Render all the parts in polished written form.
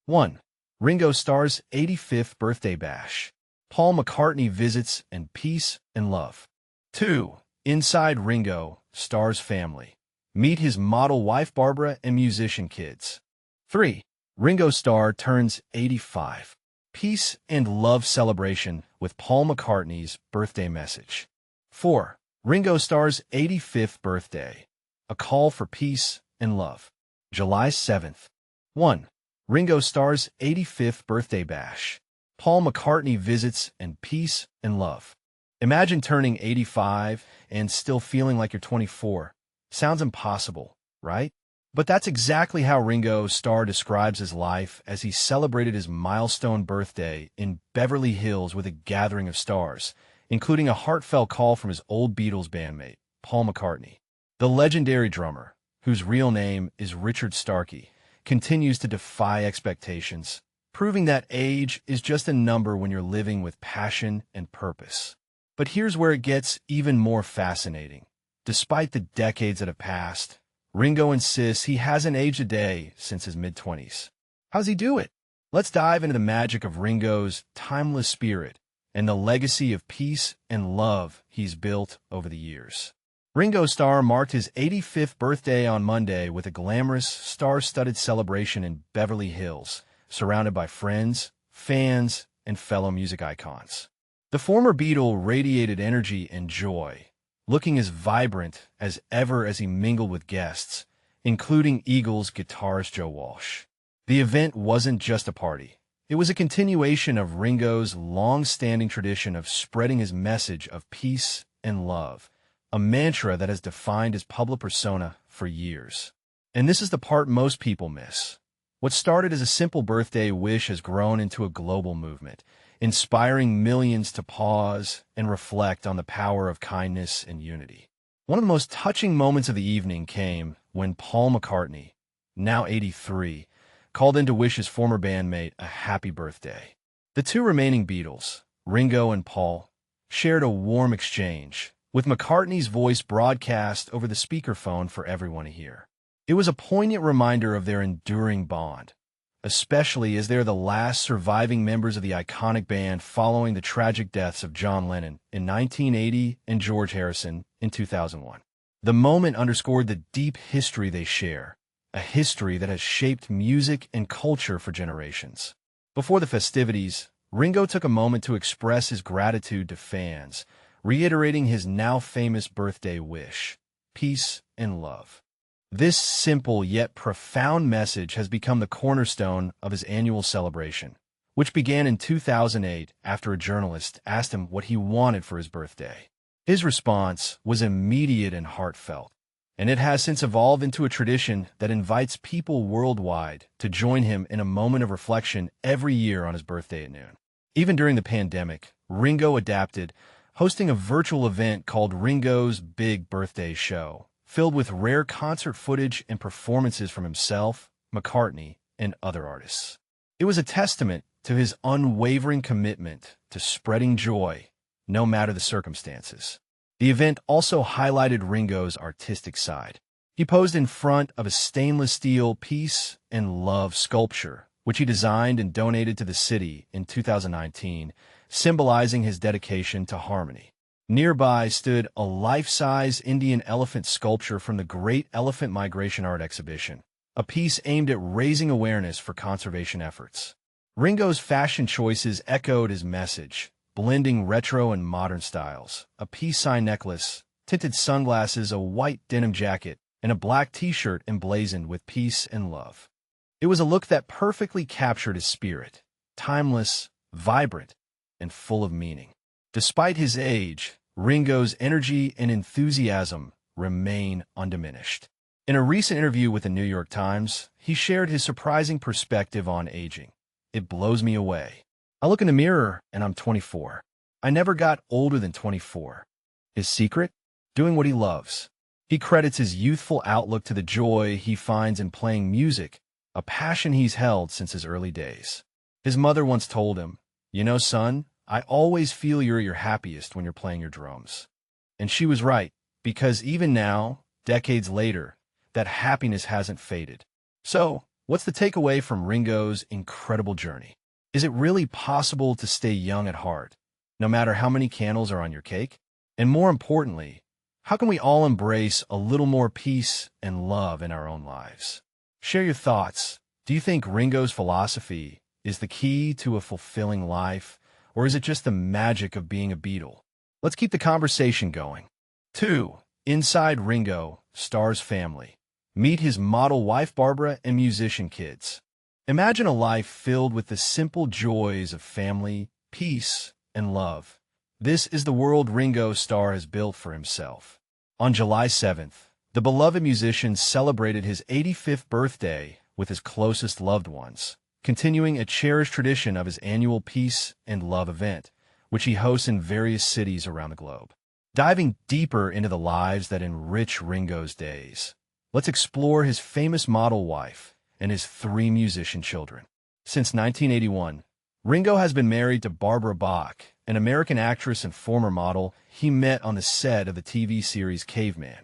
1. Ringo Starr's 85th birthday bash. Paul McCartney visits and peace and love. 2. Inside Ringo Starr's family. Meet his model wife Barbara and musician kids. 3. Ringo Starr turns 85. Peace and love celebration with Paul McCartney's birthday message. 4. Ringo Starr's 85th birthday. A call for peace and love. July 7th. 1. Ringo Starr's 85th birthday bash. Paul McCartney visits and peace and love. Imagine turning 85 and still feeling like you're 24. Sounds impossible, right? But that's exactly how Ringo Starr describes his life as he celebrated his milestone birthday in Beverly Hills with a gathering of stars, including a heartfelt call from his old Beatles bandmate, Paul McCartney. The legendary drummer, whose real name is Richard Starkey, continues to defy expectations, proving that age is just a number when you're living with passion and purpose. But here's where it gets even more fascinating. Despite the decades that have passed, Ringo insists he hasn't aged a day since his mid-20s. How's he do it? Let's dive into the magic of Ringo's timeless spirit and the legacy of peace and love he's built over the years. Ringo Starr marked his 85th birthday on Monday with a glamorous, star-studded celebration in Beverly Hills, surrounded by friends, fans, and fellow music icons. The former Beatle radiated energy and joy, looking as vibrant as ever as he mingled with guests, including Eagles guitarist Joe Walsh. The event wasn't just a party. It was a continuation of Ringo's long-standing tradition of spreading his message of peace and love, a mantra that has defined his public persona for years. And this is the part most people miss. What started as a simple birthday wish has grown into a global movement, inspiring millions to pause and reflect on the power of kindness and unity. One of the most touching moments of the evening came when Paul McCartney, now 83, called in to wish his former bandmate a happy birthday. The two remaining Beatles, Ringo and Paul, shared a warm exchange, with McCartney's voice broadcast over the speakerphone for everyone to hear. It was a poignant reminder of their enduring bond, especially as they're the last surviving members of the iconic band following the tragic deaths of John Lennon in 1980 and George Harrison in 2001. The moment underscored the deep history they share, a history that has shaped music and culture for generations. Before the festivities, Ringo took a moment to express his gratitude to fans, reiterating his now famous birthday wish, peace and love. This simple yet profound message has become the cornerstone of his annual celebration, which began in 2008 after a journalist asked him what he wanted for his birthday. His response was immediate and heartfelt, and it has since evolved into a tradition that invites people worldwide to join him in a moment of reflection every year on his birthday at noon. Even during the pandemic, Ringo adapted, hosting a virtual event called Ringo's Big Birthday Show, filled with rare concert footage and performances from himself, McCartney, and other artists. It was a testament to his unwavering commitment to spreading joy, no matter the circumstances. The event also highlighted Ringo's artistic side. He posed in front of a stainless steel peace and love sculpture, which he designed and donated to the city in 2019, symbolizing his dedication to harmony. Nearby stood a life-size Indian elephant sculpture from the Great Elephant Migration Art Exhibition, a piece aimed at raising awareness for conservation efforts. Ringo's fashion choices echoed his message, blending retro and modern styles, a peace sign necklace, tinted sunglasses, a white denim jacket, and a black t-shirt emblazoned with peace and love. It was a look that perfectly captured his spirit, timeless, vibrant, and full of meaning. Despite his age, Ringo's energy and enthusiasm remain undiminished. In a recent interview with the New York Times, he shared his surprising perspective on aging. "It blows me away. I look in the mirror and I'm 24. I never got older than 24. His secret? Doing what he loves." He credits his youthful outlook to the joy he finds in playing music, a passion he's held since his early days. His mother once told him, "You know, son, I always feel you're your happiest when you're playing your drums." And she was right, because even now, decades later, that happiness hasn't faded. So, What's the takeaway from Ringo's incredible journey? Is it really possible to stay young at heart, no matter how many candles are on your cake? And more importantly, how can we all embrace a little more peace and love in our own lives? Share your thoughts. Do you think Ringo's philosophy is the key to a fulfilling life, or is it just the magic of being a Beatle? Let's keep the conversation going. 2. Inside Ringo Starr's family. Meet his model wife Barbara and musician kids. Imagine a life filled with the simple joys of family, peace, and love. This is the world Ringo Starr has built for himself. On July 7th, the beloved musician celebrated his 85th birthday with his closest loved ones, continuing a cherished tradition of his annual Peace and Love event, which he hosts in various cities around the globe. Diving deeper into the lives that enrich Ringo's days, let's explore his famous model wife and his 3 musician children. Since 1981, Ringo has been married to Barbara Bach, an American actress and former model he met on the set of the TV series Caveman.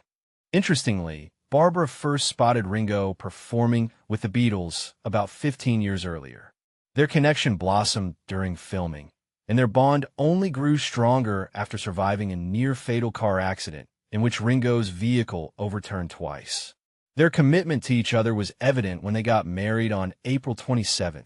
Interestingly, Barbara first spotted Ringo performing with the Beatles about 15 years earlier. Their connection blossomed during filming, and their bond only grew stronger after surviving a near-fatal car accident in which Ringo's vehicle overturned twice. Their commitment to each other was evident when they got married on April 27,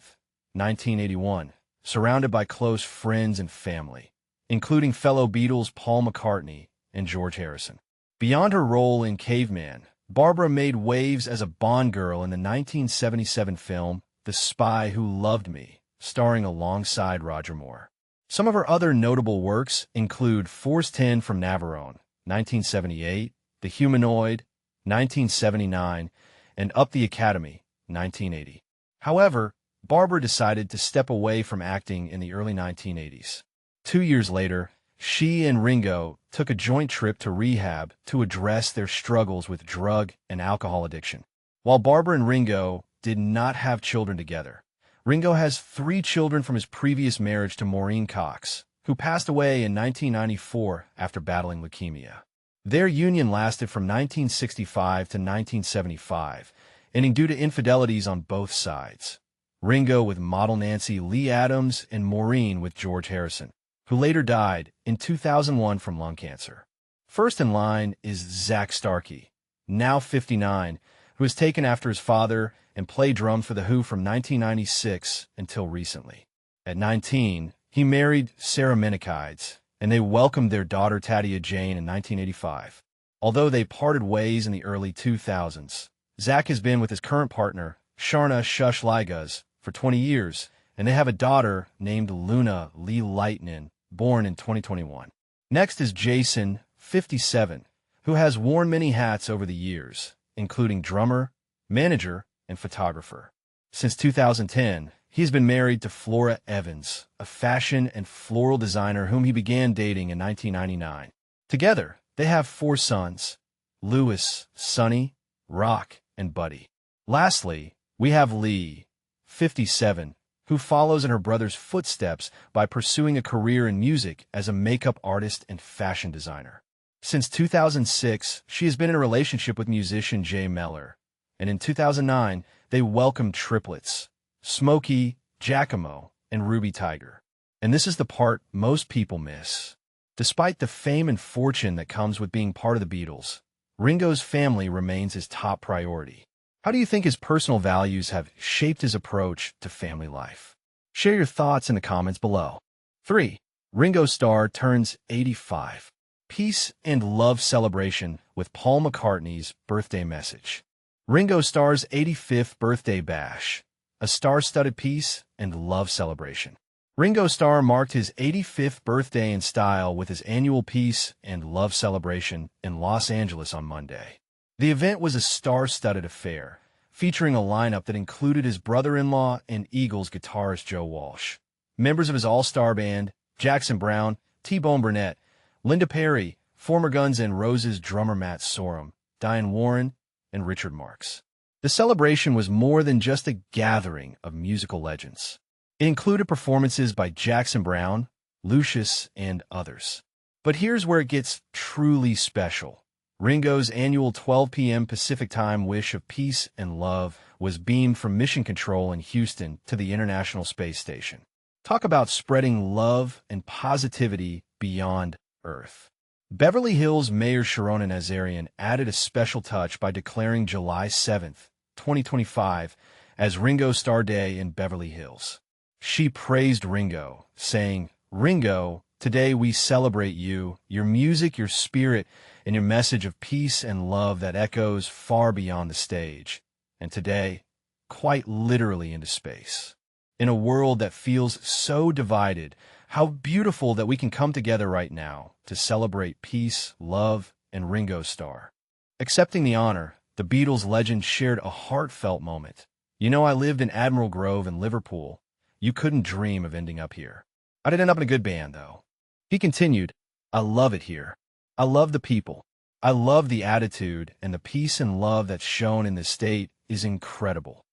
1981, surrounded by close friends and family, including fellow Beatles Paul McCartney and George Harrison. Beyond her role in Caveman, Barbara made waves as a Bond girl in the 1977 film The Spy Who Loved Me, starring alongside Roger Moore. Some of her other notable works include Force 10 from Navarone, 1978, The Humanoid, 1979, and Up the Academy, 1980. However, Barbara decided to step away from acting in the early 1980s. 2 years later, she and Ringo took a joint trip to rehab to address their struggles with drug and alcohol addiction. While Barbara and Ringo did not have children together, Ringo has 3 children from his previous marriage to Maureen Cox, who passed away in 1994 after battling leukemia. Their union lasted from 1965 to 1975, ending due to infidelities on both sides. Ringo with model Nancy Lee Adams and Maureen with George Harrison, who later died in 2001 from lung cancer. First in line is Zak Starkey, now 59, who is taken after his father and played drums for The Who from 1996 until recently. At 19, he married Sarah Menikides, and they welcomed their daughter Tadia Jane in 1985. Although they parted ways in the early 2000s, Zak has been with his current partner, Sharna Shush Ligaz, for 20 years, and they have a daughter named Luna Lee Lightnin, born in 2021. Next is Jason, 57, who has worn many hats over the years, including drummer, manager, and photographer. Since 2010, he has been married to Flora Evans, a fashion and floral designer whom he began dating in 1999. Together, they have 4 sons, Lewis, Sonny, Rock, and Buddy. Lastly, we have Lee, 57, who follows in her brother's footsteps by pursuing a career in music as a makeup artist and fashion designer. Since 2006, she has been in a relationship with musician Jay Meller, and in 2009, they welcomed triplets, Smokey, Giacomo, and Ruby Tiger. And this is the part most people miss. Despite the fame and fortune that comes with being part of the Beatles, Ringo's family remains his top priority. How do you think his personal values have shaped his approach to family life? Share your thoughts in the comments below. 3. Ringo Starr turns 85. Peace and love celebration with Paul McCartney's birthday message. Ringo Starr's 85th birthday bash, a star-studded peace and love celebration. Ringo Starr marked his 85th birthday in style with his annual Peace and Love celebration in Los Angeles on Monday. The event was a star-studded affair, featuring a lineup that included his brother-in-law and Eagles guitarist Joe Walsh, members of his all-star band, Jackson Browne, T-Bone Burnett, Linda Perry, former Guns N' Roses drummer Matt Sorum, Diane Warren, and Richard Marx. The celebration was more than just a gathering of musical legends. It included performances by Jackson Browne, Lucius, and others. But here's where it gets truly special. Ringo's annual 12 p.m. Pacific Time wish of peace and love was beamed from Mission Control in Houston to the International Space Station. Talk about spreading love and positivity beyond Earth. Beverly Hills Mayor Sharona Nazarian added a special touch by declaring July 7th, 2025, as Ringo Starr Day in Beverly Hills. She praised Ringo, saying, "Ringo, today we celebrate you, your music, your spirit, and your message of peace and love that echoes far beyond the stage, and today, quite literally into space. In a world that feels so divided, how beautiful that we can come together right now to celebrate peace, love, and Ringo Starr." Accepting the honor, the Beatles legend shared a heartfelt moment. "You know, I lived in Admiral Grove in Liverpool. You couldn't dream of ending up here. I did end up in a good band, though." He continued, "I love it here. I love the people. I love the attitude, and the peace and love that's shown in this state is incredible."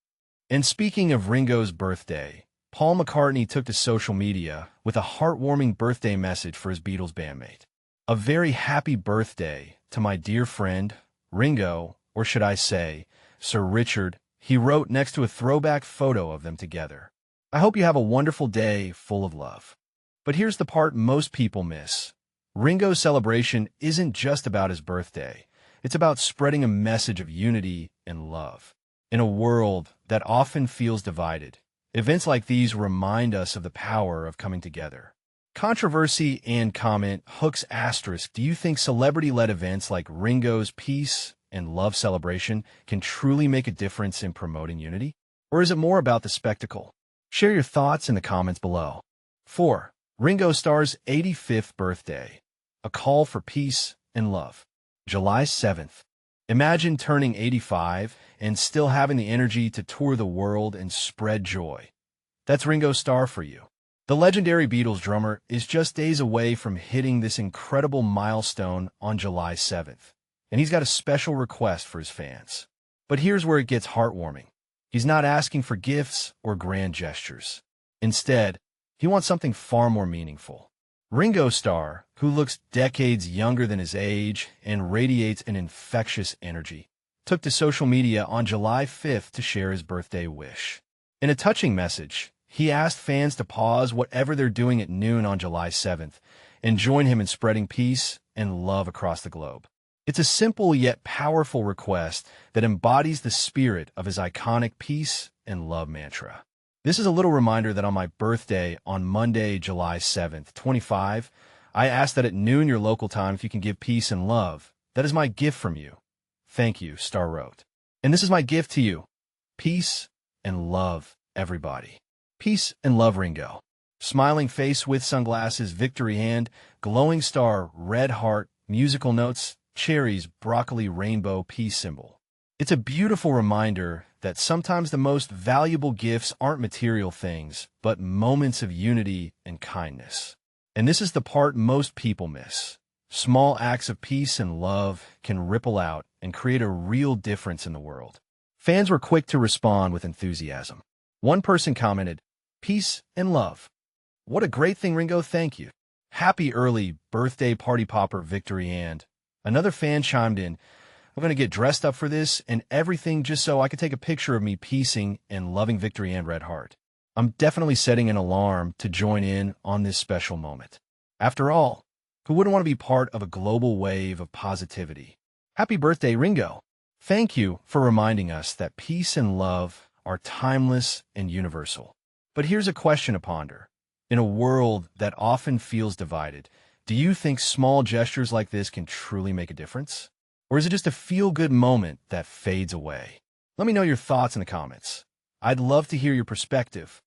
And speaking of Ringo's birthday, Paul McCartney took to social media with a heartwarming birthday message for his Beatles bandmate. "A very happy birthday to my dear friend, Ringo, or should I say, Sir Richard," he wrote next to a throwback photo of them together. "I hope you have a wonderful day full of love." But here's the part most people miss. Ringo's celebration isn't just about his birthday. It's about spreading a message of unity and love. In a world that often feels divided, events like these remind us of the power of coming together. Controversy and comment hooks asterisk. Do you think celebrity-led events like Ringo's Peace and Love celebration can truly make a difference in promoting unity? Or is it more about the spectacle? Share your thoughts in the comments below. 4. Ringo Starr's 85th birthday. A call for peace and love. July 7th. Imagine turning 85 and still having the energy to tour the world and spread joy. That's Ringo Starr for you. The legendary Beatles drummer is just days away from hitting this incredible milestone on July 7th, and he's got a special request for his fans. But here's where it gets heartwarming. He's not asking for gifts or grand gestures. Instead, he wants something far more meaningful. Ringo Starr, who looks decades younger than his age and radiates an infectious energy, took to social media on July 5th to share his birthday wish. In a touching message, he asked fans to pause whatever they're doing at noon on July 7th and join him in spreading peace and love across the globe. It's a simple yet powerful request that embodies the spirit of his iconic peace and love mantra. This is a little reminder that on my birthday, on Monday, July 7th, 25, I ask that at noon your local time if you can give peace and love. That is my gift from you. Thank you, Starr wrote. And this is my gift to you. Peace and love, everybody. Peace and love, Ringo. Smiling face with sunglasses, victory hand, glowing star, red heart, musical notes, cherries, broccoli, rainbow, peace symbol. It's a beautiful reminder that sometimes the most valuable gifts aren't material things, but moments of unity and kindness. And this is the part most people miss. Small acts of peace and love can ripple out and create a real difference in the world. Fans were quick to respond with enthusiasm. One person commented, "Peace and love. What a great thing, Ringo, thank you. Happy early birthday party popper, victory and." Another fan chimed in, "I'm going to get dressed up for this and everything just so I could take a picture of me peacing and loving victory and red heart. I'm definitely setting an alarm to join in on this special moment. After all, who wouldn't want to be part of a global wave of positivity? Happy birthday, Ringo. Thank you for reminding us that peace and love are timeless and universal." But here's a question to ponder. In a world that often feels divided, do you think small gestures like this can truly make a difference? Or is it just a feel-good moment that fades away? Let me know your thoughts in the comments. I'd love to hear your perspective.